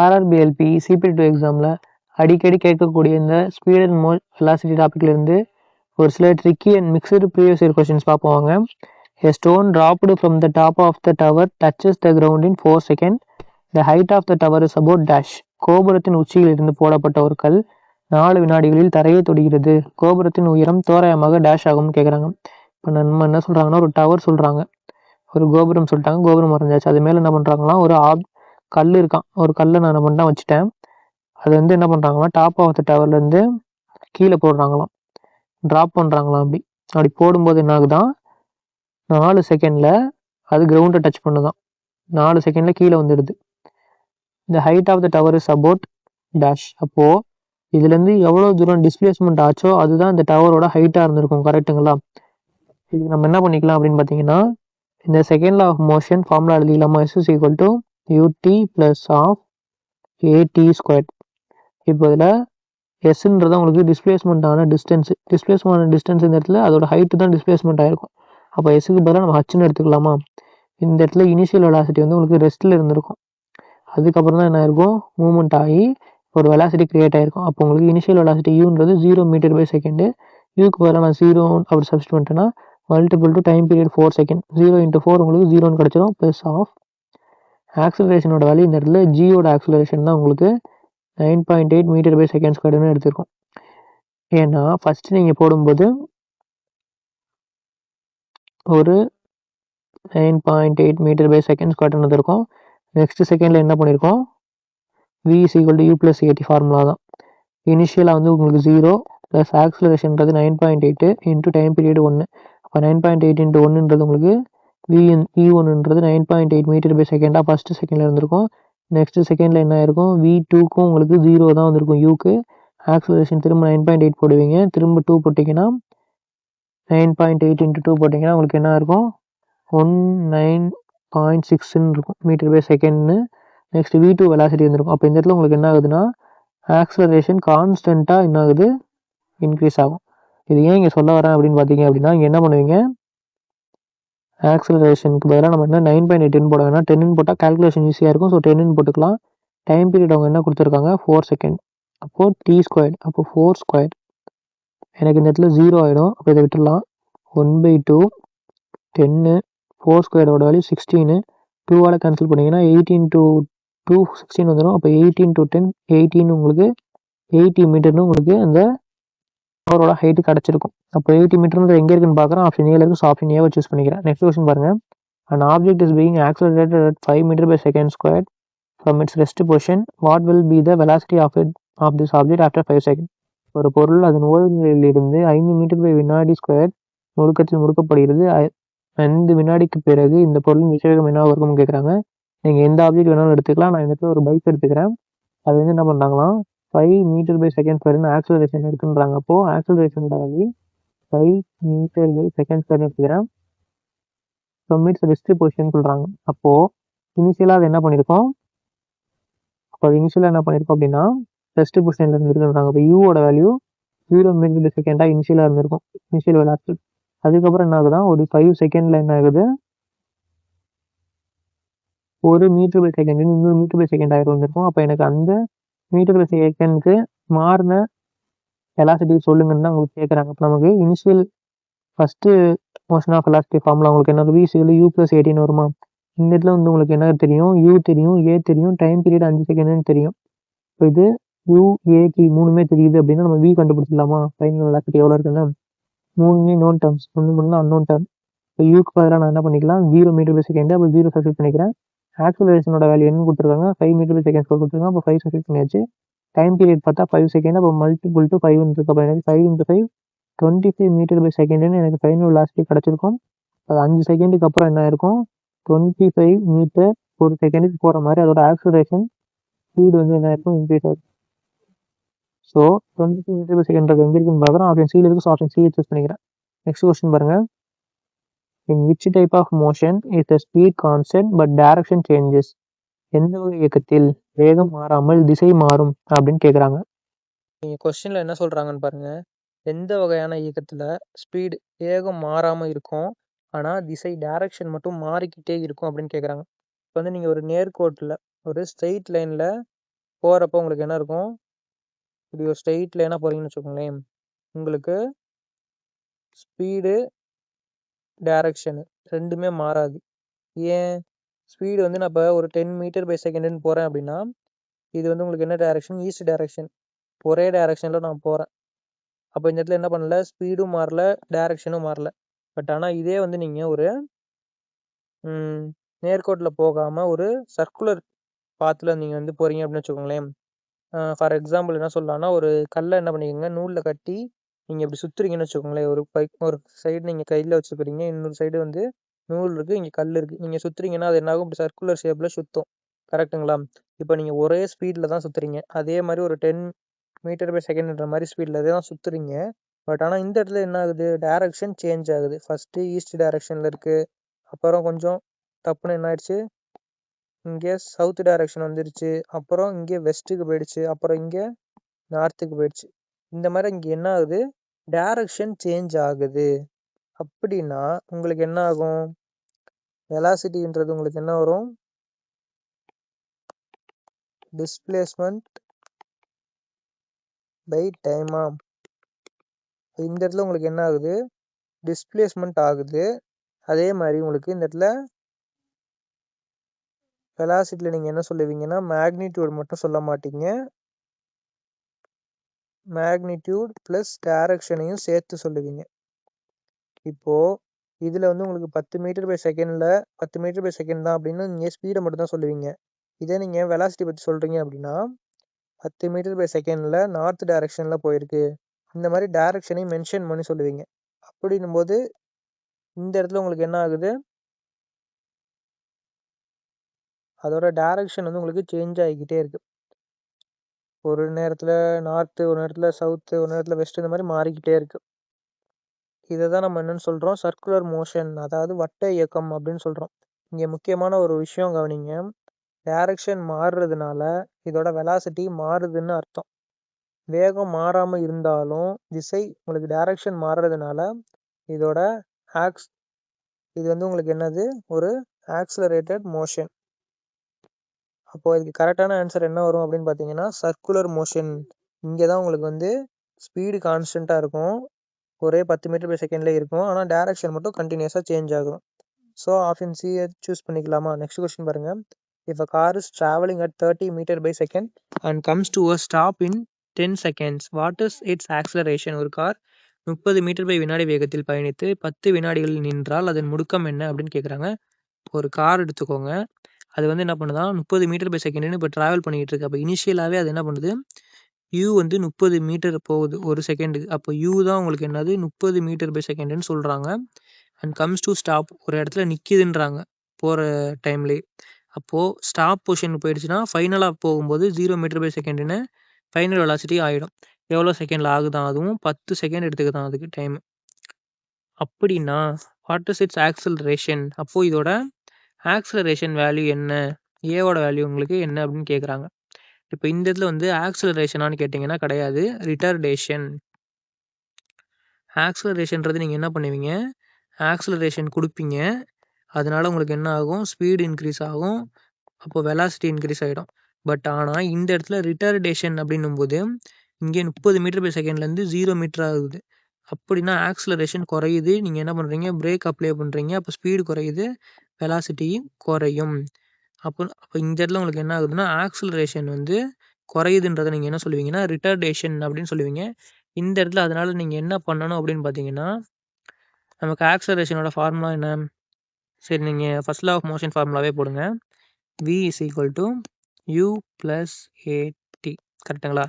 ஆர்ஆர்பிஎல்பி சிபி2 எக்ஸாமில் அடிக்கடி கேட்கக்கூடிய இந்த ஸ்பீட் அண்ட் வெலாசிட்டி டாப்பிக்லேருந்து ஒரு சில tricky and mixed previous year questions பார்ப்போங்க. A stone dropped from the top of the tower touches the ground in 4 seconds. The height of the tower is about dash. கோபுரத்தின் உச்சியில் இருந்து போடப்பட்ட ஒரு கல் 4 வினாடிகளில் தரையை தொடுகிறது. கோபுரத்தின் உயரம் தோராயமாக டேஷ் ஆகும்னு கேட்குறாங்க. இப்போ நம்ம என்ன சொல்கிறாங்கன்னா, ஒரு டவர் சொல்கிறாங்க, ஒரு கோபுரம் சொல்லிட்டாங்க, கோபுரம் வரைஞ்சாச்சு. அது மேலே என்ன பண்ணுறாங்கன்னா, ஒரு கல் இருக்கான், ஒரு கல்லை நான் என்ன பண்ணிட்டேன் வச்சுட்டேன். அது வந்து என்ன பண்ணுறாங்கன்னா, டாப் ஆஃப் த டவர்லேருந்து கீழே போடுறாங்களாம், ட்ராப் பண்ணுறாங்களாம். அப்படி போடும்போது என்ன ஆகுதான், 4 செகண்டில் அது கிரவுண்டை டச் பண்ணுதான். 4 செகண்டில் கீழே வந்துடுது. இந்த height of the tower is about dash. அப்போது இதுலேருந்து எவ்வளோ தூரம் டிஸ்பிளேஸ்மெண்ட் ஆச்சோ அதுதான் இந்த டவரோட ஹைட்டாக இருந்திருக்கும். கரெக்டுங்களா? இது நம்ம என்ன பண்ணிக்கலாம் அப்படின்னு பார்த்தீங்கன்னா, இந்த second law of motion formula எழுதிக்கலாமா? S is equal to ut plus of at square. இப்போ இதில் எஸ்ன்றது உங்களுக்கு டிஸ்பிளேஸ்மெண்ட்டான டிஸ்டன்ஸ் இந்த இடத்துல அதோட ஹைட்டு தான் டிஸ்பிளேஸ்மெண்ட் ஆகிருக்கும். அப்போ எஸ்ஸுக்கு பதிலாக நம்ம ஹச்சுன்னு எடுத்துக்கலாமா? இந்த இடத்துல இனிஷியல் வெலாசிட்டி வந்து உங்களுக்கு ரெஸ்ட்டில் இருந்திருக்கும். அதுக்கப்புறம் தான் என்ன ஆயிருக்கும், மூவ்மெண்ட் ஆகி ஒரு வெலாசிட்டி கிரியேட் ஆகிருக்கும். அப்போ உங்களுக்கு இனிஷியல் வெலாசிட்டி யூன்றது 0 மீட்டர் பை செகண்டு. யூக்கு பதிலாக நான் 0 அப்படி சப்ஸ்டிட் பண்ணிட்டேன்னா multiple to time period 4 second. 0 × 4 உங்களுக்கு 0ன்னு கிடச்சிரும். ப்ளஸ் ஆஃப் ஆக்சிலரேஷனோட வேல்யூ இந்த இடத்துல ஜியோட ஆக்சிலரேஷன் தான் உங்களுக்கு 9.8 மீட்டர் பை செகண்ட் ஸ்கொயர்னு எடுத்திருக்கும். ஏன்னா ஃபஸ்ட்டு நீங்கள் போடும்போது ஒரு 9.8 மீட்டர் பை செகண்ட் ஸ்கொயர்னு இருக்கும். நெக்ஸ்ட் செகண்டில் என்ன பண்ணியிருக்கோம், v is equal to u plus at formula தான். இனிஷியலாக வந்து உங்களுக்கு 0 ப்ளஸ் ஆக்சிலரேஷன்றது 9.8 இன்ட்டு டைம் பீரியட் 1. அப்போ 9.8 × 1ன்றது உங்களுக்கு v1ன்றது 9.8 மீட்டர் பை செகண்டாக ஃபஸ்ட்டு செகண்டில் இருந்திருக்கும். நெக்ஸ்ட்டு செகண்டில் என்ன ஆயிருக்கும், v2க்கும் உங்களுக்கு 0 தான் வந்திருக்கும். யூக்கு ஆக்சிலரேஷன் திரும்ப 9.8 போடுவீங்க, திரும்ப 2 போட்டிங்கன்னா 9.8 × 2 போட்டிங்கன்னா உங்களுக்கு என்ன இருக்கும், 19.6ன்னு இருக்கும் மீட்டர் பை செகண்ட்னு. நெக்ஸ்ட் v2 வெலாசிட்டி வந்துருக்கும். அப்போ இந்த இடத்துல உங்களுக்கு என்ன ஆகுதுன்னா, ஆக்சிலரேஷன் கான்ஸ்டண்ட்டாக என்ன ஆகுது, இன்க்ரீஸ் ஆகும். இது ஏன் இங்கே சொல்ல வரேன் அப்படின்னு பார்த்தீங்க அப்படின்னா, இங்கே என்ன பண்ணுவீங்க, ஆக்சிலரேஷனுக்கு பதிலாக நம்ம என்ன 9.8ன்னு போட வேணாம், 10ன்னு போட்டால் கால்குலேஷன் ஈஸியாக இருக்கும். ஸோ 10ன்னு போட்டுக்கலாம். டைம் பீரியட் அவங்க என்ன கொடுத்துருக்காங்க, 4 செகண்ட். அப்போது t ஸ்கொயர்ட், அப்போ 4 ஸ்கொயர். எனக்கு இந்த இடத்துல 0 ஆகிடும். அப்போ இதை விட்டுடலாம். 1/2 10, 4 ஸ்கொயரோட வேல்யூ 16. 2ஆல் கேன்சல் பண்ணிங்கன்னா 18 × 2 16 வந்துடும். அப்போ 18 × 10 18 உங்களுக்கு 80 மீட்டர்னு உங்களுக்கு அந்த டவரோட ஹைட்டு கிடச்சிருக்கும். அப்போ 80 மீட்டர்ன்றது எங்கே இருக்குன்னு பார்க்குறேன், ஆப்ஷன் ஏல இருக்குது. ஸோ ஆப்ஷன் ஏவை சூஸ் பண்ணிக்கிறேன். நெக்ஸ்ட் கொஸ்டின் பாருங்கள். An object is being accelerated at 5 meter by second squared from its rest position. What will be the velocity of this object after 5 seconds? ஒரு பொருள் அதன் ஓய்வு நிலையிலிருந்து 5 மீட்டர் பை வினாடி ஸ்கொயர் முடுக்கத்தில் முடுக்கப்படுகிறது. 5 வினாடிக்கு பிறகு இந்த பொருளின் விசைவேகம் என்னவாக இருக்கும்னு கேட்குறாங்க. நீங்கள் எந்த ஆப்ஜெக்ட் வேணாலும் எடுத்துக்கலாம். நான் இந்த இடத்துல ஒரு பைக் எடுத்துக்கிறேன். அது வந்து என்ன பண்ணுறாங்களாம், 5 மீட்டர் பை செகண்ட் ஸ்கொயர்னு ஆக்சிலரேஷன் இருக்குன்றாங்க. அப்போது acceleration value 5 meter by second ஸ்கொயர்னு எடுத்துக்கிறேன். ஃப்ரம் இட்ஸ் ரெஸ்ட் பொசிஷன் சொல்கிறாங்க. அப்போது இனிஷியலாக அது என்ன பண்ணியிருக்கோம், அப்படின்னா ரெஸ்ட் பொசிஷனில் இருந்துருக்குன்றாங்க. அப்போ யூவோட வேல்யூ 0 மீட்டர் பை செகண்டாக இனிஷியலாக இருந்திருக்கும், இனிஷியல் வெலாசிட்டி. அதுக்கப்புறம் என்ன ஆகுதான், ஒரு 5 செகண்டில் என்ன ஆகுது, 1 meter by second 2 meter by second ஆகிட்டு வந்திருக்கும். அப்போ எனக்கு அந்த மீட்டர் பை செகண்டுக்கு மாறின வெலாசிட்டி சொல்லுங்கன்னு தான் உங்களுக்கு கேட்குறாங்க. இப்போ நமக்கு initial first motion of velocity formula உங்களுக்கு என்ன, v is equal to u plus at வருமா. இந்த இடத்துல வந்து உங்களுக்கு என்ன தெரியும், u தெரியும், a தெரியும், டைம் பீரியட் 5 செகண்ட்னு தெரியும். இப்போ இது u, at மூணுமே தெரியுது அப்படின்னா நம்ம v கண்டுபிடிச்சிடலாமா, ஃபைனல் வெலாசிட்டி எவ்வளோ இருக்குன்னா. மூணுமே நோன் டேர்ம்ஸ், ஒன்று மட்டும் அன்னோன் டேர்ம். இப்போ யூக்கு பதிலாக நான் என்ன பண்ணிக்கலாம், 0 மீட்டர் பை செகண்ட், அப்போ 0 சப்ஸ்டிட் பண்ணிக்கிறேன். ஆக்சிலரேஷனோட வேல்யூ என்ன கொடுத்துருக்காங்க, 5 மீட்டர் பை செகண்ட் கொடுத்துருக்காங்க. அப்போ 5 சப்ஸ்டிட் பண்ணியாச்சு. டைம் பீரியட் பார்த்தா 5 செகண்ட். அப்போ மல்டிபிள் டு 5 இருக்கு. அப்போ எனக்கு 5 × 5 25 மீட்டர் பை செகண்டுன்னு எனக்கு ஃபைனல் வெலாசிட்டி கிடச்சிருக்கும். அது 5 செகண்டுக்கு அப்புறம் என்ன இருக்கும், 25 மீட்டர் ஒரு செகண்டுக்கு போகிற மாதிரி அதோட ஆக்சிலரேஷன் ஸ்பீடு வந்து என்ன இருக்கும், இன்க்ரீஸ் ஆகும். ஸோ 25 மீட்டர் பை செகண்ட் எங்கே இருக்குன்னு பார்க்குறோம். ஆப்ஷன் சியில் இருக்குது. ஸோ ஆப்ஷன் சியை சூஸ் பண்ணிக்கிறேன். நெக்ஸ்ட் கொஸ்டின் பாருங்கள். In which type of motion is the speed constant but direction changes? எந்த ஒரு இயக்கத்தில் வேகம் மாறாமல் திசை மாறும் அப்படின்னு கேட்குறாங்க. நீங்கள் கொஸ்டினில் என்ன சொல்கிறாங்கன்னு பாருங்கள். எந்த வகையான இயக்கத்தில் ஸ்பீடு வேகம் மாறாமல் இருக்கும் ஆனால் திசை டைரக்ஷன் மட்டும் மாறிக்கிட்டே இருக்கும் அப்படின்னு கேட்குறாங்க. இப்போ வந்து நீங்கள் ஒரு நேர்கோட்டில் ஒரு ஸ்ட்ரெயிட் லைனில் போகிறப்போ உங்களுக்கு என்ன இருக்கும், இப்படி ஒரு ஸ்ட்ரெயிட் லைனாக போகிறீங்கன்னு வச்சுக்கோங்களேன், உங்களுக்கு ஸ்பீடு டைரக்ஷனு ரெண்டுமே மாறாது. ஏன், ஸ்பீடு வந்து நான் இப்போ ஒரு 10 மீட்டர் பை செகண்டுன்னு போகிறேன் அப்படின்னா, இது வந்து உங்களுக்கு என்ன டைரக்ஷன், ஈஸ்ட் டைரக்ஷன், ஒரே டைரக்ஷனில் நான் போகிறேன். அப்போ இந்த இடத்துல என்ன பண்ணல, ஸ்பீடும் மாறல, டைரக்ஷனும் மாறல. பட் ஆனால் இதே வந்து நீங்கள் ஒரு நேர்கோட்டில் போகாமல் ஒரு சர்க்குலர் பாத்தில் நீங்கள் வந்து போகிறீங்க அப்படின்னு வச்சுக்கோங்களேன். ஃபார் எக்ஸாம்பிள் என்ன சொல்லலாம்னா, ஒரு கல்லை என்ன பண்ணிக்கோங்க, நூலில் கட்டி நீங்கள் இப்படி சுற்றுறீங்கன்னு வச்சுக்கோங்களேன். ஒரு சைடு நீங்கள் கையில் வச்சுக்கிறீங்க, இன்னொரு சைடு வந்து நூல் இருக்குது, இங்கே கல் இருக்குது. நீங்கள் சுற்றுறீங்கன்னா அது என்னாகும், இப்படி சர்க்குலர் ஷேப்பில் சுற்றும். கரெக்டுங்களா? இப்போ நீங்கள் ஒரே ஸ்பீடில் தான் சுற்றுறீங்க. அதே மாதிரி ஒரு 10 மீட்டர் பை செகண்ட்ன்ற மாதிரி ஸ்பீடில் தான் சுற்றுறீங்க. பட் ஆனால் இந்த இடத்துல என்ன ஆகுது, டைரக்ஷன் சேஞ்ச் ஆகுது. ஃபஸ்ட்டு ஈஸ்ட் டைரக்ஷனில் இருக்குது, அப்புறம் கொஞ்சம் தப்புன்னு என்ன ஆயிடுச்சு, இங்கே சவுத் டைரக்ஷன் வந்துருச்சு, அப்புறம் இங்கே வெஸ்ட்டுக்கு போயிடுச்சு, அப்புறம் இங்கே நார்த்துக்கு போயிடுச்சு. இந்த மாதிரி இங்கே என்ன ஆகுது, டைரக்ஷன் சேஞ்ச் ஆகுது. அப்படின்னா உங்களுக்கு என்ன ஆகும், வெலாசிட்டின்றது உங்களுக்கு என்ன வரும், டிஸ்பிளேஸ்மெண்ட் பை டைமா. இந்த இடத்துல உங்களுக்கு என்ன ஆகுது, டிஸ்பிளேஸ்மெண்ட் ஆகுது. அதே மாதிரி உங்களுக்கு இந்த இடத்துல வெலாசிட்டியில் நீங்கள் என்ன சொல்லுவீங்கன்னா, மேக்னிடியூட் மட்டும் சொல்ல மாட்டீங்க, மேக்னிடியூட் ப்ளஸ் டைரக்ஷனையும் சேர்த்து சொல்லுவீங்க. இப்போது இதில் வந்து உங்களுக்கு 10 மீட்டர் பை செகண்டில் 10 மீட்டர் பை செகண்ட் தான் அப்படின்னு நீங்கள் ஸ்பீடை மட்டும் தான் சொல்லுவீங்க. இதே நீங்கள் வெலாசிட்டி பற்றி சொல்கிறீங்க அப்படின்னா, 10 மீட்டர் பை செகண்டில் நார்த் டைரக்ஷனில் போயிருக்கு, இந்த மாதிரி டைரக்ஷனையும் மென்ஷன் பண்ணி சொல்லுவீங்க. அப்படின்னும் போது இந்த இடத்துல உங்களுக்கு என்ன ஆகுது, அதோட டைரக்ஷன் வந்து உங்களுக்கு சேஞ்ச் ஆகிக்கிட்டே இருக்குது. ஒரு நேரத்தில் நார்த்து, ஒரு நேரத்தில் சவுத்து, ஒரு நேரத்தில் வெஸ்ட், இந்த மாதிரி மாறிக்கிட்டே இருக்குது. இதை தான் நம்ம என்னென்னு சொல்கிறோம், சர்க்குலர் மோஷன், அதாவது வட்ட இயக்கம் அப்படின்னு சொல்கிறோம். இங்கே முக்கியமான ஒரு விஷயம் கவனிங்க, டைரக்ஷன் மாறுறதுனால இதோட வெலாசிட்டி மாறுதுன்னு அர்த்தம். வேகம் மாறாமல் இருந்தாலும் திசை உங்களுக்கு டைரக்ஷன் மாறுறதுனால இதோட இது வந்து உங்களுக்கு என்னது, ஒரு ஆக்சிலரேட்டட் மோஷன். அப்போது இதுக்கு கரெக்டான ஆன்சர் என்ன வரும் அப்படின்னு பார்த்தீங்கன்னா, சர்க்குலர் மோஷன். இங்கே தான் உங்களுக்கு வந்து ஸ்பீடு கான்ஸ்டண்ட்டாக இருக்கும், ஒரே 10 மீட்டர் பை செகண்ட்லேயே இருக்கும், ஆனால் டைரக்ஷன் மட்டும் கண்டினியூஸாக சேஞ்ச் ஆகும். ஸோ ஆப்ஷன் சி சூஸ் பண்ணிக்கலாமா? நெக்ஸ்ட் கொஸ்டின் பாருங்கள். If a car is travelling at 30 meter by second and comes to a stop in 10 seconds, what is its acceleration? ஒரு கார் 30 மீட்டர் பை வினாடி வேகத்தில் பயணித்து 10 வினாடிகளில் நின்றால் அதன் முடுக்கம் என்ன அப்படின்னு கேட்குறாங்க. ஒரு கார் எடுத்துக்கோங்க, அது வந்து என்ன பண்ணுதா, 30 மீட்டர் பை செகண்ட்னு இப்போ ட்ராவல் பண்ணிக்கிட்டு இருக்கு. அப்போ இனிஷியலாகவே அது என்ன பண்ணுது, யூ வந்து 30 மீட்டர் போகுது ஒரு செகண்டுக்கு. அப்போ யூ தான் உங்களுக்கு என்னது, 30 மீட்டர் பை செகண்டுன்னு சொல்கிறாங்க. அண்ட் கம்ஸ் டு ஸ்டாப், ஒரு இடத்துல நிற்கிதுன்றாங்க போகிற டைம்லேயே. அப்போது ஸ்டாப் பொசிஷன் போயிடுச்சுன்னா ஃபைனலாக போகும்போது 0 மீட்டர் பை செகண்டுன்னு ஃபைனல் வெலாசிட்டி ஆகிடும். எவ்வளோ செகண்டில் ஆகுதான், அதுவும் 10 செகண்ட் எடுத்துக்குதான் அதுக்கு டைம். அப்படின்னா வாட் இஸ் இட்ஸ் ஆக்சிலரேஷன்? அப்போது இதோட ஆக்சிலரேஷன் வேல்யூ என்ன, ஏவோட வேல்யூ உங்களுக்கு என்ன அப்படின்னு கேட்குறாங்க. இப்போ இந்த இடத்துல வந்து ஆக்சிலரேஷனான்னு கேட்டிங்கன்னா கிடையாது, ரிட்டர்டேஷன். ஆக்சிலரேஷன்றது நீங்கள் என்ன பண்ணுவீங்க, ஆக்சிலரேஷன் கொடுப்பீங்க, அதனால உங்களுக்கு என்ன ஆகும், ஸ்பீடு இன்க்ரீஸ் ஆகும், அப்போ வெலாசிட்டி இன்க்ரீஸ் ஆகிடும். பட் ஆனால் இந்த இடத்துல ரிட்டர்டேஷன் அப்படின்னும் போது இங்கே 30 மீட்டர் பை செகண்ட்லேருந்து 0 மீட்டர் ஆகுது. அப்படின்னா ஆக்சிலரேஷன் குறையுது, நீங்கள் என்ன பண்ணுறீங்க, பிரேக் அப்ளை பண்ணுறீங்க, அப்போ ஸ்பீடு குறையுது, வெலாசிட்டியும் குறையும். அப்போ இந்த இடத்துல உங்களுக்கு என்ன ஆகுதுன்னா, ஆக்சிலரேஷன் வந்து குறையுதுன்றதை நீங்கள் என்ன சொல்லுவீங்கன்னா, ரிட்டர்டேஷன் அப்படின்னு சொல்லுவீங்க. இந்த இடத்துல அதனால் நீங்கள் என்ன பண்ணணும் அப்படின்னு பார்த்தீங்கன்னா, நமக்கு ஆக்சிலரேஷனோட ஃபார்முலா என்ன, சரி நீங்கள் ஃபர்ஸ்ட் லா ஆஃப் மோஷன் ஃபார்முலாவே போடுங்க, v is equal to u plus at. கரெக்டுங்களா?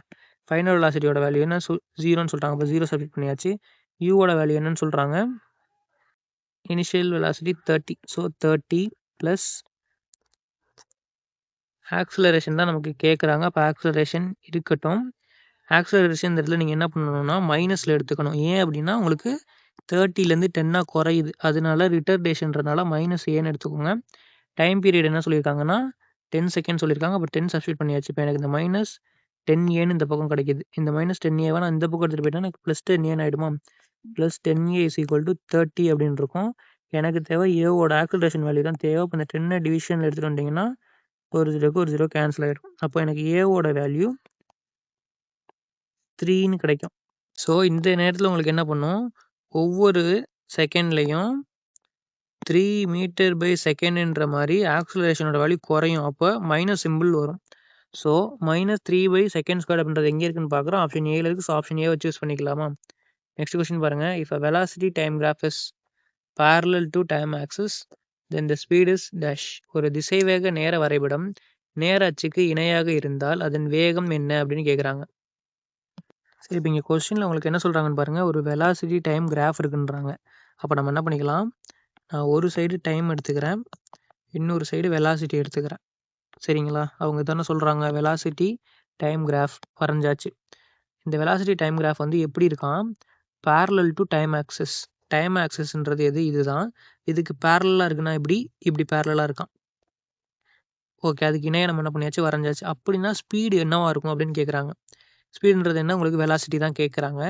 ஃபைனல் வெலாசிட்டியோட வேல்யூ என்ன, 0ன்னு சொல்லிட்டாங்க, அப்போ 0 சப்ஸ்டிட் பண்ணியாச்சு. யூவோட வேல்யூ என்னன்னு சொல்கிறாங்க, initial velocity 30, so 30 plus acceleration தான் நமக்கு கேட்குறாங்க. அப்போ ஆக்சிலரேஷன் இருக்கட்டும். ஆக்சிலரேஷன் இந்த இடத்துல நீங்கள் என்ன பண்ணணும்னா மைனஸில் எடுத்துக்கணும். ஏன் அப்படின்னா உங்களுக்கு 30லேருந்து 10 குறையுது, அதனால ரிட்டர்டேஷன்றனால மைனஸ் ஏன்னு எடுத்துக்கோங்க. டைம் பீரியட் என்ன சொல்லியிருக்காங்கன்னா 10 செகண்ட் சொல்லியிருக்காங்க, அப்போ 10 சப்ஸ்டிட் பண்ணியாச்சு. இப்போ எனக்கு இந்த மைனஸ் 10ஏன்னு இந்த பக்கம் கிடைக்கிது, இந்த மைனஸ் 10ஏவை நான் இந்த பக்கம் எடுத்துகிட்டு போயிட்டா எனக்கு ப்ளஸ் 10ஏன்னு ஆகிடுமா, plus 10a is equal to 30 அப்படின்னு இருக்கும். எனக்கு தேவை ஏவோட ஆக்சிலரேஷன் வேல்யூ தான் தேவை. இப்போ இந்த 10 டிவிஷனில் எடுத்துகிட்டு வந்தீங்கன்னா ஒரு 0க்கு ஒரு 0 கேன்சல் ஆகிடும். அப்போ எனக்கு ஏவோட வேல்யூ 3ன்னு கிடைக்கும். ஸோ இந்த நேரத்தில் உங்களுக்கு என்ன பண்ணும், ஒவ்வொரு செகண்ட்லேயும் 3 மீட்டர் பை செகண்ட்ன்ற மாதிரி ஆக்சலரேஷனோட வேல்யூ குறையும். அப்போ மைனஸ் சிம்பிள் வரும். ஸோ -3 செகண்ட் ஸ்கொயர் அப்படின்றது எங்கே இருக்குன்னு பார்க்குறோம். ஆப்ஷன் ஏல இருக்குது. ஸோ ஆப்ஷன் ஏவை சூஸ் பண்ணிக்கலாமா? நெக்ஸ்ட் கொஸ்டின் பாருங்கள். If a velocity time graph is parallel to time axis then the speed is dash. ஒரு திசைவேக நேர வரைபடம் நேர அச்சுக்கு இணையாக இருந்தால் அதன் வேகம் என்ன அப்படின்னு கேட்குறாங்க. சரி, இப்போ இங்கே கொஸ்டினில் உங்களுக்கு என்ன சொல்கிறாங்கன்னு பாருங்கள். ஒரு வெலாசிட்டி டைம் கிராஃப் இருக்குன்றாங்க. அப்போ நம்ம என்ன பண்ணிக்கலாம், நான் ஒரு சைடு டைம் எடுத்துக்கிறேன், இன்னொரு சைடு வெலாசிட்டி எடுத்துக்கிறேன். சரிங்களா? அவங்க தானே சொல்கிறாங்க வெலாசிட்டி டைம் கிராஃப் வரைஞ்சாச்சு. இந்த வெலாசிட்டி டைம் கிராஃப் வந்து எப்படி இருக்கான், parallel to time axis. Time ஆக்சஸ்ன்றது எது, இதுதான். இதுக்கு பேரலாக இருக்குன்னா இப்படி பேரலாக இருக்கான். ஓகே, அதுக்கு இணையாக நம்ம என்ன பண்ணியாச்சு, வரைஞ்சாச்சு. அப்படின்னா ஸ்பீடு என்னவா இருக்கும் அப்படின்னு கேட்குறாங்க. ஸ்பீடுன்றது என்ன, உங்களுக்கு வெலாசிட்டி தான் கேட்குறாங்க.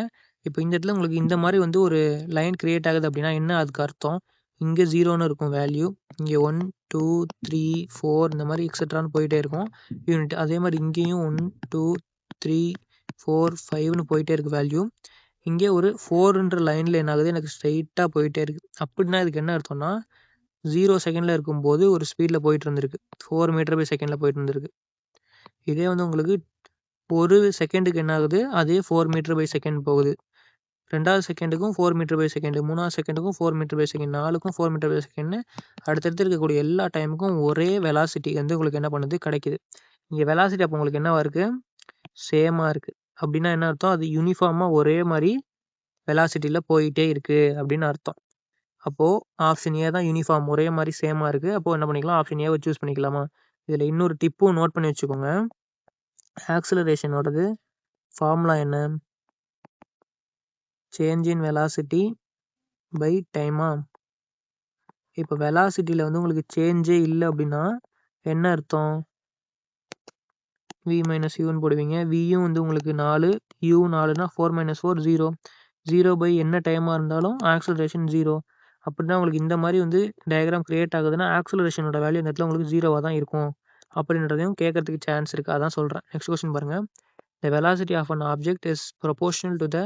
இப்போ இந்த இடத்துல உங்களுக்கு இந்த மாதிரி வந்து ஒரு லைன் கிரியேட் ஆகுது அப்படின்னா என்ன அதுக்கு அர்த்தம், இங்கே 0ன்னு இருக்கும் வேல்யூ, இங்கே 1 2 3 4 இந்த மாதிரி எக்ஸட்ரான்னு போயிட்டே இருக்கும் யூனிட். அதே மாதிரி இங்கேயும் 1 2 3 4 5ன்னு போயிட்டே இருக்குது வேல்யூ. இங்கே ஒரு 4ன்ற லைனில் என்ன ஆகுது, எனக்கு ஸ்ட்ரைட்டாக போயிட்டே இருக்குது. அப்படின்னா இதுக்கு என்ன அர்த்தம்னா 0 செகண்டில் இருக்கும்போது ஒரு ஸ்பீடில் போயிட்டு இருந்திருக்கு, 4 மீட்டர் பை செகண்டில் போயிட்டு இருந்திருக்கு. இதே வந்து உங்களுக்கு ஒரு செகண்டுக்கு என்ன ஆகுது, அதே 4 மீட்டர் பை செகண்ட் போகுது. 2வது செகண்டுக்கும் 4 மீட்டர் பை செகண்ட், 3வது செகண்டுக்கும் 4 மீட்டர் பை செகண்ட், 4க்கும் 4 மீட்டர் பை செகண்ட், அடுத்தடுத்து இருக்கக்கூடிய எல்லா டைமுக்கும் ஒரே வெலாசிட்டி வந்து உங்களுக்கு என்ன பண்ணுது, கிடைக்குது. இங்கே வெலாசிட்டி அப்போ உங்களுக்கு என்னவா இருக்குது, சேமாக இருக்குது. அப்படின்னா என்ன அர்த்தம், அது யூனிஃபார்மாக ஒரே மாதிரி வெலாசிட்டியில் போயிட்டே இருக்குது அப்படின்னு அர்த்தம். அப்போது ஆப்ஷன் ஏ தான் யூனிஃபார்ம், ஒரே மாதிரி சேமாக இருக்குது. அப்போது என்ன பண்ணிக்கலாம், ஆப்ஷன் ஏவை சூஸ் பண்ணிக்கலாமா? இதில் இன்னொரு டிப்பும் நோட் பண்ணி வச்சுக்கோங்க. ஆக்சலரேஷனோடது ஃபார்முலா என்ன, சேஞ்ச் இன் வெலாசிட்டி பை டைமா. இப்போ வெலாசிட்டியில் வந்து உங்களுக்கு சேஞ்சே இல்லை அப்படின்னா என்ன அர்த்தம், v மைனஸ் யூன்னு போடுவீங்க. வியும் வந்து உங்களுக்கு 4, u 4னா 4 மைனஸ் 4 0. 0 பை என்ன டைமாக இருந்தாலும் ஆக்சலரேஷன் 0. அப்படின்னா உங்களுக்கு இந்த மாதிரி வந்து டயக்ராம் கிரியேட் ஆகுதுன்னா ஆக்சலரேஷனோட வேல்யூ இந்த இடத்துல உங்களுக்கு 0வாக தான் இருக்கும் அப்படின்றதையும் கேட்கறதுக்கு சான்ஸ் இருக்குது. அதான் சொல்கிறேன். நெக்ஸ்ட் கொஸ்டின் பாருங்கள். The velocity of an object is proportional to the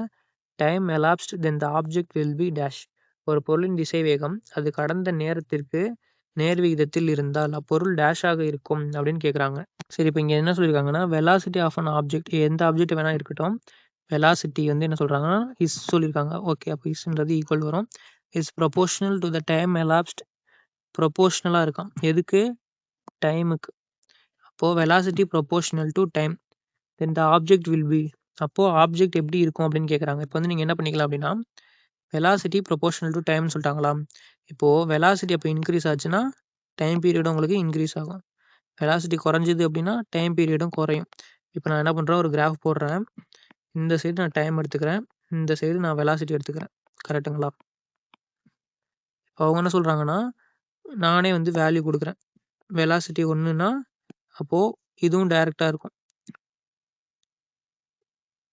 time elapsed then the object will be dash. ஒரு பொருளின் திசைவேகம் அது கடந்த நேரத்திற்கு நேர்விகிதத்தில் இருந்தால் அப்பொருள் டேஷாக இருக்கும் அப்படின்னு கேட்குறாங்க. சரி, இப்போ இங்கே என்ன சொல்லியிருக்காங்கன்னா வெலாசிட்டி ஆஃப் அன் ஆப்ஜெக்ட், எந்த ஆப்ஜெக்ட் வேணால் இருக்கட்டும், வெலாசிட்டி வந்து என்ன சொல்கிறாங்கன்னா இஸ் சொல்லியிருக்காங்க. ஓகே, அப்போ இஸ்ன்றது ஈக்குவல் வரும். Is proportional to the time elapsed. ப்ரொபோர்ஷனலாக இருக்கான் எதுக்கு, டைமுக்கு. அப்போது velocity proportional to time then the object will be. அப்போது ஆப்ஜெக்ட் எப்படி இருக்கும் அப்படின்னு கேட்குறாங்க. இப்போ வந்து நீங்கள் என்ன பண்ணிக்கலாம் அப்படின்னா வெலாசிட்டி ப்ரொபோர்ஷனல் டு டைம்னு சொல்லிட்டாங்களாம். இப்போது வெலாசிட்டி அப்போ இன்க்ரீஸ் ஆச்சுன்னா டைம் பீரியடும் உங்களுக்கு இன்க்ரீஸ் ஆகும். வெலாசிட்டி குறைஞ்சிது அப்படின்னா டைம் பீரியடும் குறையும். இப்போ நான் என்ன பண்ணுறேன், ஒரு கிராஃப் போடுறேன். இந்த சைடு நான் டைம் எடுத்துக்கிறேன், இந்த சைடு நான் வெலாசிட்டி எடுத்துக்கிறேன். கரெக்டுங்களா? அவங்க என்ன சொல்கிறாங்கன்னா நானே வந்து வேல்யூ கொடுக்குறேன். வெலாசிட்டி 1ன்னா அப்போது இதுவும் டைரெக்டாக இருக்கும்,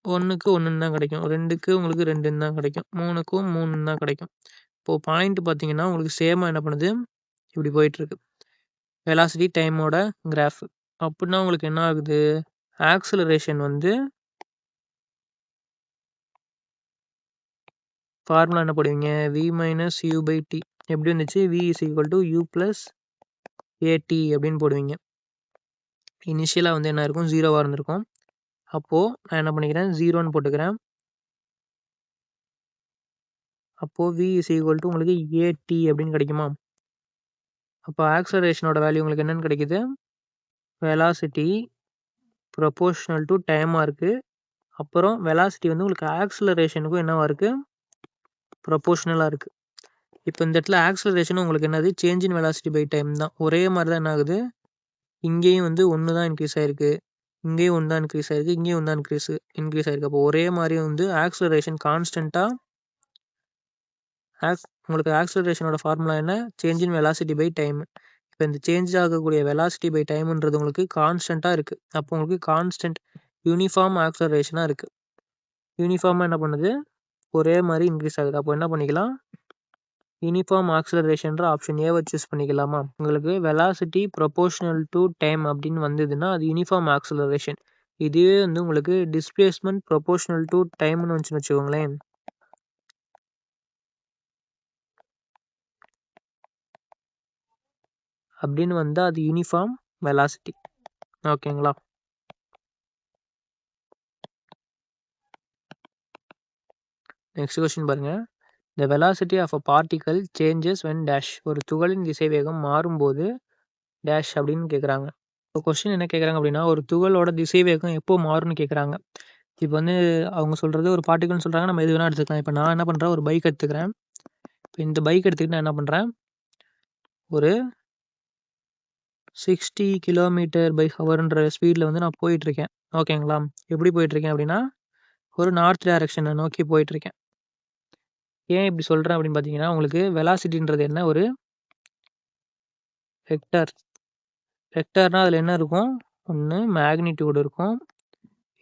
1க்கு 1ன்னு தான் கிடைக்கும், 2க்கு உங்களுக்கு 2ன்னு தான் கிடைக்கும், 3க்கும் 3ன்னு தான் கிடைக்கும். இப்போது பாயிண்ட் பார்த்தீங்கன்னா உங்களுக்கு சேமாக என்ன பண்ணுது, இப்படி போயிட்டுருக்கு வெலாசிட்டி டைமோட கிராஃப். அப்படின்னா உங்களுக்கு என்ன ஆகுது, ஆக்சலரேஷன் வந்து ஃபார்முலா என்ன போடுவீங்க, v minus u by t. எப்படி வந்துச்சு, v is equal to u plus at அப்படின்னு போடுவீங்க. இனிஷியலாக வந்து என்ன இருக்கும், 0வாக இருந்திருக்கும். அப்போது நான் என்ன பண்ணிக்கிறேன், 0ன்னு போட்டுக்கிறேன். அப்போது v இஸ் ஈக்குவல் டு உங்களுக்கு ஏடி அப்படின்னு கிடைக்குமா. அப்போ ஆக்சலரேஷனோட வேல்யூ உங்களுக்கு என்னென்னு கிடைக்குது, வெலாசிட்டி ப்ரொபோர்ஷனல் டு டைமாக இருக்குது. அப்புறம் வெலாசிட்டி வந்து உங்களுக்கு ஆக்சலரேஷனுக்கும் என்னவாக இருக்குது, ப்ரொபோர்ஷனலாக இருக்குது. இப்போ இந்த இடத்துல ஆக்சலரேஷன் உங்களுக்கு என்னது, change in velocity by time தான். ஒரே மாதிரி தான் என்ன ஆகுது, இங்கேயும் வந்து 1 தான் இன்க்ரீஸ் ஆகிருக்கு, இங்கேயும் 1 தான் இன்க்ரீஸ் ஆகிருக்கு, இங்கேயும் 1 தான் இன்க்ரீஸ் ஆகிருக்கு. அப்போ ஒரே மாதிரி வந்து ஆக்சலரேஷன் கான்ஸ்டண்ட்டாக உங்களுக்கு ஆக்சலரேஷனோட ஃபார்முலா என்ன, change in velocity by time. இப்போ இந்த சேஞ்ச் ஆகக்கூடிய வெலாசிட்டி பை டைம்ன்றது உங்களுக்கு கான்ஸ்டண்ட்டாக இருக்குது. அப்போ உங்களுக்கு கான்ஸ்டன்ட் யூனிஃபார்ம் ஆக்சலரேஷனாக இருக்குது. யூனிஃபார்மாக என்ன பண்ணுது, ஒரே மாதிரி இன்க்ரீஸ் ஆகுது. அப்போ என்ன பண்ணிக்கலாம், யூனிஃபார்ம் ஆக்சலரேஷன்ற ஆப்ஷன் ஏவை சூஸ் பண்ணிக்கலாமா? உங்களுக்கு வெலாசிட்டி ப்ரொபோர்ஷனல் டு டைம் அப்படின்னு வந்ததுன்னா அது யூனிஃபார்ம் ஆக்சலரேஷன். இதுவே வந்து உங்களுக்கு டிஸ்பிளேஸ்மெண்ட் ப்ரொபோர்ஷனல் டு டைம்னு வந்துச்சுன்னு வச்சுக்கோங்களேன், அப்படின்னு வந்தால் அது யூனிஃபார்ம் வெலாசிட்டி. ஓகேங்களா? நெக்ஸ்ட் கொஸ்டின் பாருங்க. The velocity of a particle changes when dash. ஒரு துகளின் திசைவேகம் மாறும்போது டேஷ் அப்படின்னு கேட்குறாங்க. இப்போ கொஸ்டின் என்ன கேட்குறாங்க அப்படின்னா, ஒரு துகளோட திசைவேகம் எப்போ மாறும்னு கேட்குறாங்க. இப்போ வந்து அவங்க சொல்கிறது ஒரு பார்ட்டிகல்னு சொல்கிறாங்க, நம்ம எது வேணால் எடுத்துக்கலாம். இப்போ நான் என்ன பண்ணுறேன், ஒரு பைக் எடுத்துக்கிறேன். இப்போ இந்த பைக் எடுத்துக்கிட்டு நான் என்ன பண்ணுறேன், ஒரு 60 km/hன்ற ஸ்பீடில் வந்து நான் போயிட்டுருக்கேன். ஓகேங்களா? எப்படி போயிட்டுருக்கேன் அப்படின்னா, ஒரு நார்த் டைரக்ஷனை நோக்கி போயிட்டுருக்கேன். ஏன் இப்படி சொல்கிறேன் அப்படின்னு பார்த்தீங்கன்னா, உங்களுக்கு வெலாசிட்டின்றது என்ன, ஒரு வெக்டர். வெக்டர்னால் அதில் என்ன இருக்கும், ஒன்று மேக்னிடியூட் இருக்கும்,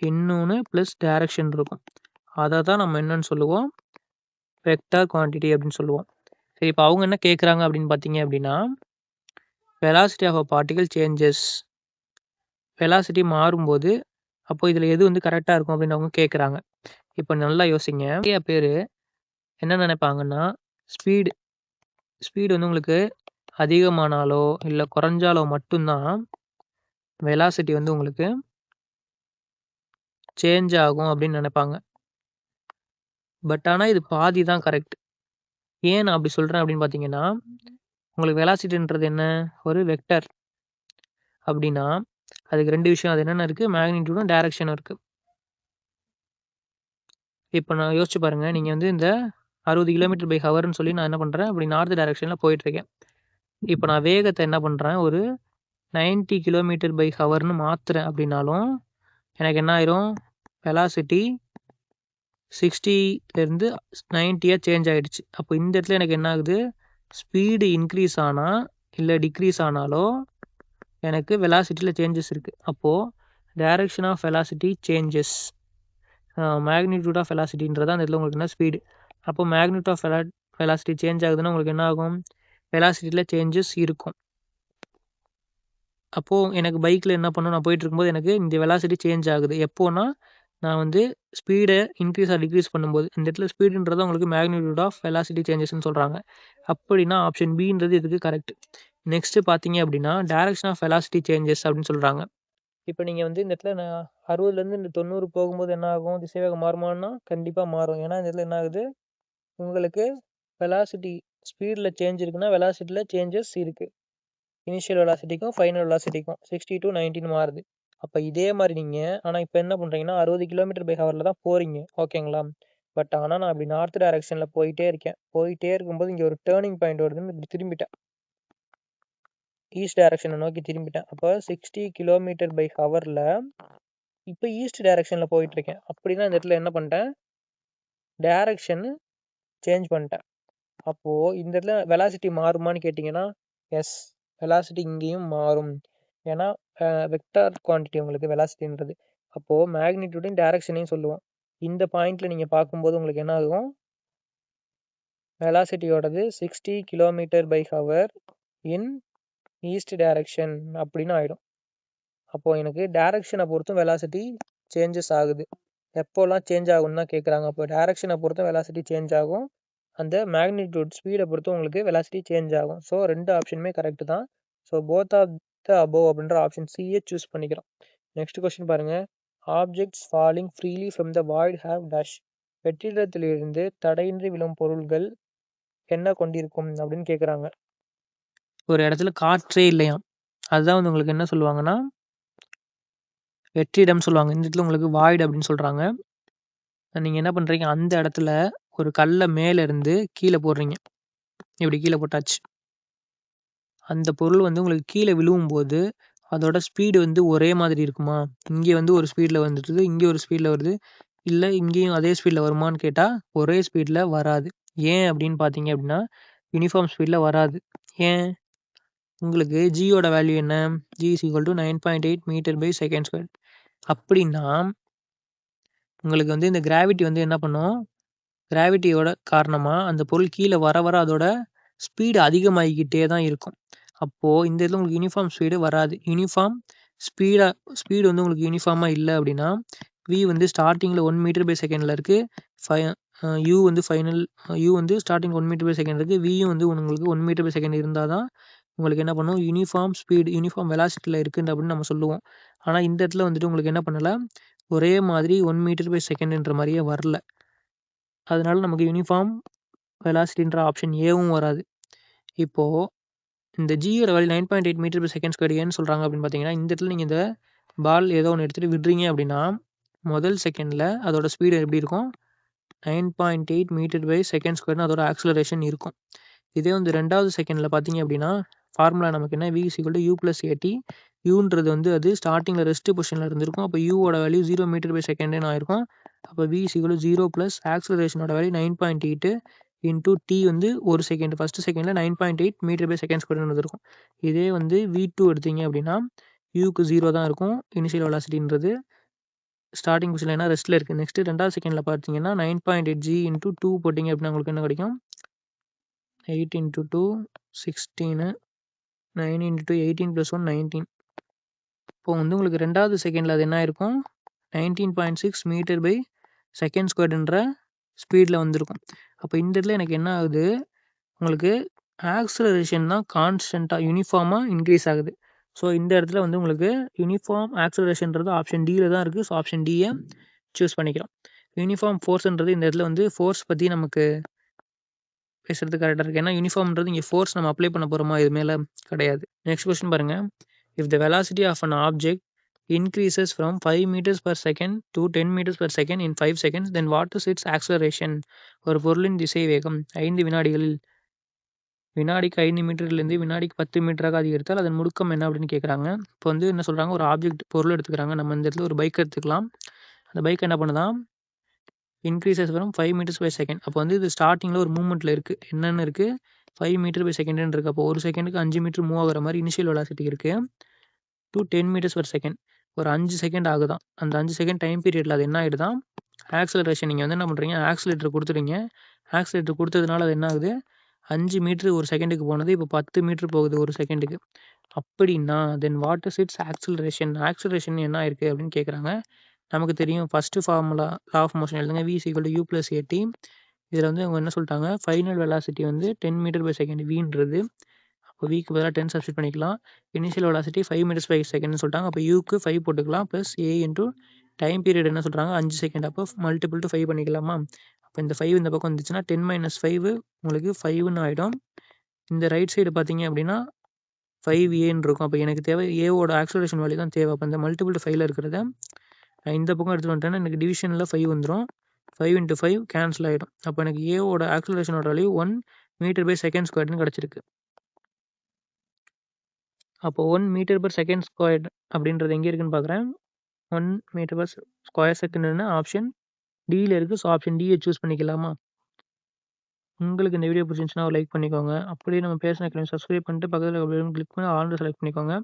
இன்னொன்று ப்ளஸ் டைரக்ஷன் இருக்கும். அதை தான் நம்ம என்னன்னு சொல்லுவோம், வெக்டார் குவான்டிட்டி அப்படின்னு சொல்லுவோம். சரி, இப்போ அவங்க என்ன கேட்குறாங்க அப்படின்னு பார்த்தீங்க அப்படின்னா, velocity of a particle changes, velocity மாறும்போது அப்போ இதில் எது வந்து கரெக்டாக இருக்கும் அப்படின்னு அவங்க கேட்குறாங்க. இப்போ நல்லா யோசிங்க. நிறைய பேர் என்ன நினைப்பாங்கன்னா, ஸ்பீடு வந்து உங்களுக்கு அதிகமானாலோ இல்லை குறைஞ்சாலோ மட்டும்தான் வெலாசிட்டி வந்து உங்களுக்கு சேஞ்ச் ஆகும் அப்படின்னு நினைப்பாங்க. பட் ஆனால் இது பாதி தான் கரெக்ட். ஏன் நான் அப்படி சொல்கிறேன் அப்படின்னு பார்த்தீங்கன்னா, உங்களுக்கு வெலாசிட்டின்றது என்ன, ஒரு வெக்டர் அப்படின்னா அதுக்கு ரெண்டு விஷயம், அது என்னென்ன இருக்குது, மேக்னிடியூடும் டைரக்ஷனும் இருக்குது. இப்போ நான் யோசிச்சு பாருங்கள், நீங்கள் வந்து இந்த 60 km/hன்னு சொல்லி நான் என்ன பண்ணுறேன், அப்படி நார்த் டைரக்ஷனில் போயிட்டுருக்கேன். இப்போ நான் வேகத்தை என்ன பண்ணுறேன், ஒரு 90 km/hன்னு மாற்றுறேன் அப்படின்னாலும் எனக்கு என்ன ஆயிரும், வெலாசிட்டி 60லேருந்து 90 சேஞ்ச் ஆகிடுச்சு. அப்போ இந்த இடத்துல எனக்கு என்ன ஆகுது, ஸ்பீடு இன்க்ரீஸ் ஆனால் இல்லை டிக்ரீஸ் ஆனாலோ எனக்கு வெலாசிட்டியில் சேஞ்சஸ் இருக்குது. அப்போது direction of velocity changes, magnitude of வெலாசிட்டின்றது அந்த இடத்துல உங்களுக்கு என்ன, ஸ்பீடு. அப்போ மேக்னிடியூட் ஆஃப் வெலாசிட்டி சேஞ்ச் ஆகுதுன்னா உங்களுக்கு என்ன ஆகும், வெலாசிட்டியில் சேஞ்சஸ் இருக்கும். அப்போது எனக்கு பைக்கில் என்ன பண்ணணும், நான் போயிட்டு இருக்கும்போது எனக்கு இந்த வெலாசிட்டி சேஞ்ச் ஆகுது. எப்போனா நான் வந்து ஸ்பீடை இன்க்ரீஸ் ஆர் டிக்ரீஸ் பண்ணும்போது. இந்த இடத்துல ஸ்பீடுன்றது உங்களுக்கு மேக்னிடியூட் ஆஃப் வெலாசிட்டி சேஞ்சஸ்ன்னு சொல்கிறாங்க. அப்படின்னா ஆப்ஷன் பின்றது இதுக்கு கரெக்ட். நெக்ஸ்ட்டு பார்த்தீங்க அப்படின்னா, டைரக்ஷன் ஆஃப் வெலாசிட்டி சேஞ்சஸ் அப்படின்னு சொல்கிறாங்க. இப்போ நீங்கள் வந்து இந்த இடத்துல நான் 60லேருந்து இந்த 90 போகும்போது என்ன ஆகும், திசைவேகம் மாறுமானா கண்டிப்பாக மாறும். ஏன்னா இந்த இடத்துல என்ன ஆகுது, உங்களுக்கு வெலாசிட்டி ஸ்பீடில் சேஞ்ச் இருக்குன்னா வெலாசிட்டியில் சேஞ்சஸ் இருக்குது. இனிஷியல் வெலாசிட்டிக்கும் ஃபைனல் வெலாசிட்டிக்கும் 60 to 90 மாறுது. அப்போ இதே மாதிரி நீங்கள், ஆனால் இப்போ என்ன பண்ணுறீங்கன்னா 60 km/hல தான் போகிறீங்க. ஓகேங்களா? பட் ஆனால் நான் அப்படி நார்த் டைரக்ஷனில் போயிட்டே இருக்கேன். போயிட்டே இருக்கும்போது இங்கே ஒரு டேர்னிங் பாயிண்ட் வருதுன்னு இப்படி திரும்பிட்டேன், ஈஸ்ட் டைரக்ஷனை நோக்கி திரும்பிட்டேன். அப்போ 60 km/hல இப்போ ஈஸ்ட் டைரக்ஷனில் போயிட்டுருக்கேன். அப்படின்னா இந்த இடத்துல என்ன பண்ணிட்டேன், டைரக்ஷன் சேஞ்ச் பண்ணிட்டேன். அப்போது இந்த இடத்துல வெலாசிட்டி மாறுமான்னு கேட்டிங்கன்னா, எஸ், வெலாசிட்டி இங்கேயும் மாறும். ஏன்னா வெக்டார் குவான்டிட்டி உங்களுக்கு வெலாசிட்டின்றது. அப்போது மேக்னிடியூடையும் டைரக்ஷனையும் சொல்லுவோம். இந்த பாயிண்டில் நீங்கள் பார்க்கும்போது உங்களுக்கு என்ன ஆகும், வெலாசிட்டியோடது 60 km/h இன் ஈஸ்ட் டைரக்ஷன் அப்படின்னு ஆகிடும். அப்போது எனக்கு டைரக்ஷனை பொறுத்தும் வெலாசிட்டி சேஞ்சஸ் ஆகுது. எப்போல்லாம் சேஞ்ச் ஆகும்னு தான் கேட்குறாங்க. அப்போ டைரக்ஷனை பொறுத்தும் வெலாசிட்டி சேஞ்ச் ஆகும், அந்த மேக்னிடியூட் ஸ்பீடை பொறுத்து உங்களுக்கு வெலாசிட்டி சேஞ்ச் ஆகும். ஸோ ரெண்டு ஆப்ஷனுமே கரெக்டு தான். So both of the above அப்படின்ற ஆப்ஷன் சியை சூஸ் பண்ணிக்கிறோம். நெக்ஸ்ட் கொஸ்டின் பாருங்கள். Objects falling freely from the void have dash. வெற்றிடத்திலிருந்து தடையின்றி விழும் பொருள்கள் என்ன கொண்டிருக்கும் அப்படின்னு கேட்குறாங்க. ஒரு இடத்துல காற்றே இல்லையாம், அதுதான் வந்து உங்களுக்கு என்ன சொல்லுவாங்கன்னா வெற்றிடம் சொல்லுவாங்க. இந்த இடத்துல உங்களுக்கு வாய்டு அப்படின்னு சொல்கிறாங்க. நீங்கள் என்ன பண்ணுறீங்க, அந்த இடத்துல ஒரு கல்லை மேலே இருந்து கீழே போடுறீங்க. இப்படி கீழே போட்டாச்சு. அந்த பொருள் வந்து உங்களுக்கு கீழே விழுவும்போது அதோட ஸ்பீடு வந்து ஒரே மாதிரி இருக்குமா, இங்கே வந்து ஒரு ஸ்பீடில் வந்துடுது, இங்கே ஒரு ஸ்பீடில் வருது, இல்லை இங்கேயும் அதே ஸ்பீடில் வருமானு கேட்டால் ஒரே ஸ்பீடில் வராது. ஏன் அப்படின்னு பார்த்தீங்க அப்படின்னா யூனிஃபார்ம் ஸ்பீடில் வராது. ஏன், உங்களுக்கு ஜியோட வேல்யூ என்ன, G = 9.8 m/s². அப்படின்னா உங்களுக்கு வந்து இந்த கிராவிட்டி வந்து என்ன பண்ணும், கிராவிட்டியோட காரணமாக அந்த பொருள் கீழே வர வர அதோட ஸ்பீடு அதிகமாகிக்கிட்டே தான் இருக்கும். அப்போது இந்த இடத்துல உங்களுக்கு யூனிஃபார்ம் ஸ்பீடு வராது. ஸ்பீடு வந்து உங்களுக்கு யூனிஃபார்மாக இல்லை அப்படின்னா v வந்து ஸ்டார்டிங்கில் 1 மீட்டர்/செகண்டில் இருக்குது. u வந்து u வந்து ஸ்டார்டிங் 1 மீட்டர்/செகண்ட் இருக்குது. வியும் வந்து உங்களுக்கு 1 மீட்டர்/செகண்ட் இருந்தால் தான் உங்களுக்கு என்ன பண்ணும், யூனிஃபார்ம் ஸ்பீடு யூனிஃபார்ம் வெலாசிட்டியில் இருக்குது அப்படின்னு நம்ம சொல்லுவோம். ஆனால் இந்த இடத்துல வந்துட்டு உங்களுக்கு என்ன பண்ணலை, ஒரே மாதிரி 1 மீட்டர்/செகண்ட்ன்ற மாதிரியே வரல. அதனால நமக்கு யூனிஃபார்ம் வெலாசிட்டின்ற ஆப்ஷன் ஏவும் வராது. இப்போது இந்த ஜியோட வேல்யூ 9.8 மீட்டர்/செகண்ட் ஏன்னு சொல்கிறாங்க அப்படின்னு பார்த்தீங்கன்னா, இந்த இடத்துல நீங்கள் இந்த பால் ஏதோ ஒன்று எடுத்துகிட்டு விடுறீங்க அப்படின்னா முதல் செகண்டில் அதோட ஸ்பீடு எப்படி இருக்கும், 9.8 மீட்டர்/செகண்ட் அதோட ஆக்சலரேஷன் இருக்கும். இதே வந்து ரெண்டாவது செகண்டில் பார்த்தீங்க அப்படின்னா ஃபார்முலா நமக்கு என்ன, v = u+at. யூன்றது வந்து அது ஸ்டார்டிங்கில் ரெஸ்ட் பொசிஷனில் இருந்திருக்கும். அப்போ யூவோட வேல்யூ 0 மீட்டர்/செகண்ட்னு ஆயிருக்கும். அப்போ v = 0 + ஆக்சலரேஷனோட வேல்யூ 9.8 இன்டூ t வந்து ஒரு செகண்ட், ஃபஸ்ட்டு செகண்டில் 9.8 மீட்டர்/செகண்ட் இருந்திருக்கும். இதே வந்து v2 எடுத்தீங்க அப்படின்னா யூக்கு 0 தான் இருக்கும் இனிஷியல் வெலாசிட்டின்றது. ஸ்டார்டிங் பொசிஷனில் என்ன ரெஸ்ட்டில் இருக்குது. நெக்ஸ்ட்டு ரெண்டாவது செகண்டில் பார்த்தீங்கன்னா 9.8 g இன்டூ 2 போட்டிங்க அப்படின்னா உங்களுக்கு என்ன கிடைக்கும், 8 × 2 16, 9 × 18 + 1 19. இப்போ வந்து உங்களுக்கு ரெண்டாவது செகண்டில் அது என்ன ஆயிருக்கும், 19.6 மீட்டர்/செகண்ட் ஸ்பீடில் வந்திருக்கும். அப்போ இந்த இடத்துல எனக்கு என்ன ஆகுது, உங்களுக்கு ஆக்சலரேஷன் தான் கான்ஸ்டண்ட்டாக யூனிஃபார்மாக இன்க்ரீஸ் ஆகுது. ஸோ இந்த இடத்துல வந்து உங்களுக்கு யூனிஃபார்ம் ஆக்சலரேஷன்றது ஆப்ஷன் டியில் தான் இருக்குது. ஸோ ஆப்ஷன் டியை சூஸ் பண்ணிக்கலாம். யூனிஃபார்ம் ஃபோர்ஸ்ன்றது இந்த இடத்துல வந்து ஃபோர்ஸ் பற்றி நமக்கு பேசுறது கரெக்டாக இருக்குது. ஏன்னா யூனிஃபார்ம்ன்றது இங்கே ஃபோர்ஸ் நம்ம அப்ளை பண்ண போகிறோமா, இது மேலே கிடையாது. நெக்ஸ்ட் கொஸ்டின் பாருங்கள். If the velocity of an object increases from 5 meters/second to 10 meters/second in 5 seconds, then what is its acceleration? ஒரு பொருளின் திசை வேகம் 5 வினாடிகளில் வினாடிக்கு 5 மீட்டர்லேருந்து வினாடிக்கு 10 மீட்டராக அதிகரித்தால் அதன் முடுக்கம் என்ன அப்படின்னு கேட்குறாங்க. இப்போ வந்து என்ன சொல்கிறாங்க, ஒரு ஆப்ஜெக்ட் பொருள் எடுத்துக்கிறாங்க. நம்ம இந்த இடத்துல ஒரு பைக் எடுத்துக்கலாம். அந்த பைக் என்ன பண்ணுதான், இன்க்ரீசஸ் ஃப்ரம் 5 meters/second. அப்போ வந்து இது ஸ்டார்டிங்கில் ஒரு மூவ்மெண்ட்டில் இருக்குது. என்னென்னு இருக்குது, 5 meter/second இருக்குது. அப்போ ஒரு செகண்டுக்கு 5 மீட்டர் மூவ் ஆகிற மாதிரி இனிஷியல் வெலாசிட்டி இருக்குது. to 10 meters/second ஒரு 5 செகண்ட் ஆகுதான். அந்த 5 செகண்ட் டைம் பீரியடில் அது என்ன ஆகிடுதான், ஆக்சலரேஷன் நீங்கள் வந்து என்ன பண்ணுறீங்க, ஆக்சிலேட்டர் கொடுத்துறீங்க. ஆக்சிலேட்டர் கொடுத்ததுனால அது என்ன ஆகுது, 5 மீட்ரு ஒரு செகண்டுக்கு போனது இப்போ 10 மீட்ரு போகுது ஒரு செகண்டுக்கு. அப்படின்னா then what is its acceleration, acceleration என்ன ஆயிருக்கு அப்படின்னு கேட்குறாங்க. நமக்கு தெரியும் first formula law of motion எழுதுங்க, v = u+at. இதில் வந்து அவங்க என்ன சொல்லிட்டாங்க, ஃபைனல் வெலாசிட்டி வந்து 10 மீட்டர்/செகண்ட் வின்றது. அப்போ விக்கு பதிலாக 10 சப்ஸ்டிட் பண்ணிக்கலாம். இனிஷியல் வெலாசிட்டி 5 meters/second சொல்லிட்டாங்க. அப்போ யூக்கு 5 போட்டுக்கலாம். Plus a into time period என்ன சொல்கிறாங்க, 5 செகண்ட். அப்போ மல்டிபிள் டு 5 பண்ணிக்கலாமா. அப்போ இந்த 5 இந்த பக்கம் வந்துச்சுன்னா 10 - 5 உங்களுக்கு 5ன்னு ஆகிடும். இந்த ரைட் சைடு பார்த்தீங்க அப்படின்னா 5a இருக்கும். அப்போ எனக்கு தேவை ஏவோட ஆக்சலரேஷன் வேல்யூ தான் தேவை. அப்போ இந்த மல்டிபிள் டு 5ல் இருக்கிறத இந்த பக்கம் எடுத்துகிட்டு வந்துட்டேன்னா எனக்கு டிவிஷனில் 5 வந்துடும். 5 × 5 கேன்சல் ஆகிடும். அப்போ எனக்கு ஏவோட ஆக்சலரேஷனோட வேல்யூ 1 மீட்டர்/செகண்ட் இருக்கு. அப்போ 1 மீட்டர்/செகண்ட் அப்படின்றது எங்கே இருக்குன்னு பார்க்குறேன். 1 மீட்டர்/செகண்ட்னு ஆப்ஷன் டியில் இருக்குது. ஸோ ஆப்ஷன் டியை சூஸ் பண்ணிக்கலாமா. உங்களுக்கு இந்த வீடியோ பிடிச்சிருந்துச்சுன்னா ஒரு லைக் பண்ணிக்கோங்க. அப்படியே நம்ம பேசின சப்ஸ்கிரைப் பண்ணிட்டு பக்கத்தில் கிளிக் பண்ணி ஆல் செலக்ட் பண்ணிக்கோங்க.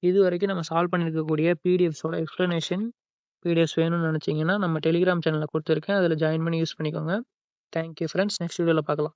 இது வரைக்கும் நம்ம சால்வ் பண்ணியிருக்கக்கூடிய பிடிஎஃப்ஸோட எக்ஸ்ப்ளனேஷன் பிடிஎஃப்ஸ் வேணும்னு நினச்சிங்கன்னா நம்ம டெலிகிராம் சேனலில் கொடுத்துருக்கேன். அதில் ஜாயின் பண்ணி யூஸ் பண்ணிக்கோங்க. Thank you friends. நெக்ஸ்ட் வீடியோவில் பார்க்கலாம்.